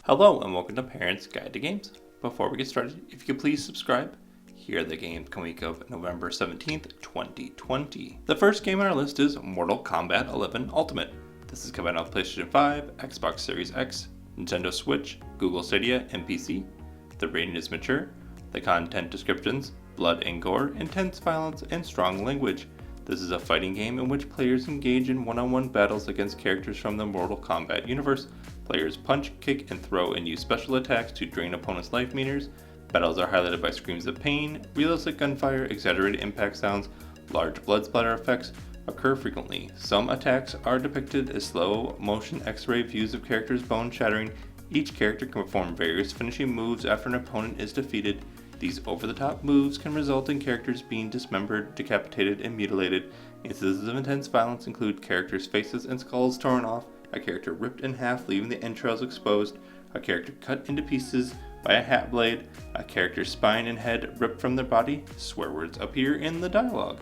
Hello and welcome to Parents Guide to Games. Before we get started, if you could please subscribe. Here are the games coming week of November 17th, 2020. The first game on our list is Mortal Kombat 11 Ultimate. This is coming out on PlayStation 5, Xbox Series X, Nintendo Switch, Google Stadia, and PC. The rating is mature. The content descriptions: blood and gore, intense violence, and strong language. This is a fighting game in which players engage in one-on-one battles against characters from the Mortal Kombat universe. Players punch, kick, and throw and use special attacks to drain opponents' life meters. Battles are highlighted by screams of pain, realistic gunfire, exaggerated impact sounds, large blood splatter effects occur frequently. Some attacks are depicted as slow motion X-ray views of characters' bone shattering. Each character can perform various finishing moves after an opponent is defeated. These over-the-top moves can result in characters being dismembered, decapitated, and mutilated. Instances of intense violence include characters' faces and skulls torn off, a character ripped in half leaving the entrails exposed, a character cut into pieces by a hat blade, a character's spine and head ripped from their body. Swear words appear in the dialogue.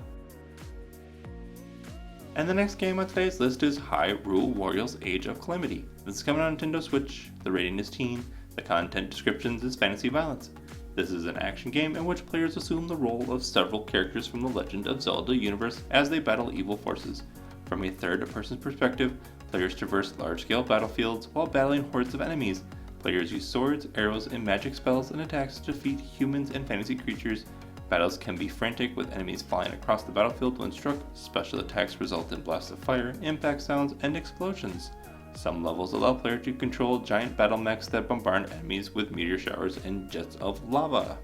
And the next game on today's list is Hyrule Warriors Age of Calamity. This is coming on Nintendo Switch. The rating is teen. The content descriptions is fantasy violence. This is an action game in which players assume the role of several characters from the Legend of Zelda universe as they battle evil forces. From a third-person perspective, players traverse large-scale battlefields while battling hordes of enemies. Players use swords, arrows, and magic spells and attacks to defeat humans and fantasy creatures. Battles can be frantic, with enemies flying across the battlefield when struck. Special attacks result in blasts of fire, impact sounds, and explosions. Some levels allow players to control giant battle mechs that bombard enemies with meteor showers and jets of lava.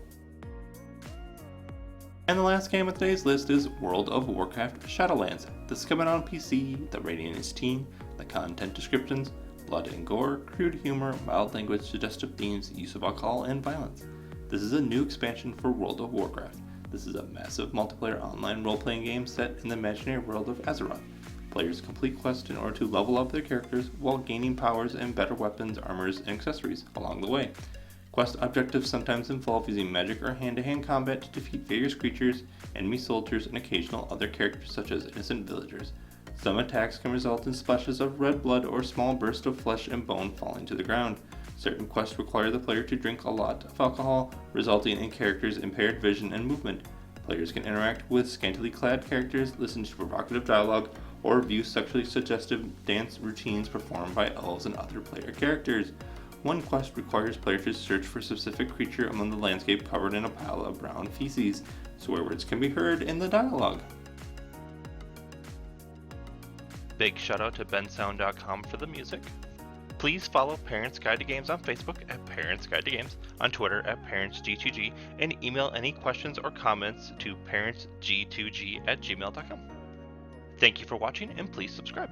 And the last game on today's list is World of Warcraft Shadowlands. This is coming out on PC, the rating is teen, the content descriptions: blood and gore, crude humor, mild language, suggestive themes, use of alcohol, and violence. This is a new expansion for World of Warcraft. This is a massive multiplayer online role-playing game set in the imaginary world of Azeroth. Players complete quests in order to level up their characters while gaining powers and better weapons, armors, and accessories along the way. Quest objectives sometimes involve using magic or hand-to-hand combat to defeat various creatures, enemy soldiers, and occasional other characters such as innocent villagers. Some attacks can result in splashes of red blood or small bursts of flesh and bone falling to the ground. Certain quests require the player to drink a lot of alcohol, resulting in characters' impaired vision and movement. Players can interact with scantily clad characters, listen to provocative dialogue, or view sexually suggestive dance routines performed by elves and other player characters. One quest requires players to search for a specific creature among the landscape covered in a pile of brown feces. Swear words can be heard in the dialogue. Big shout out to bensound.com for the music. Please follow Parents Guide to Games on Facebook at Parents Guide to Games, on Twitter at ParentsG2G, and email any questions or comments to parentsg2g@gmail.com. Thank you for watching, and please subscribe.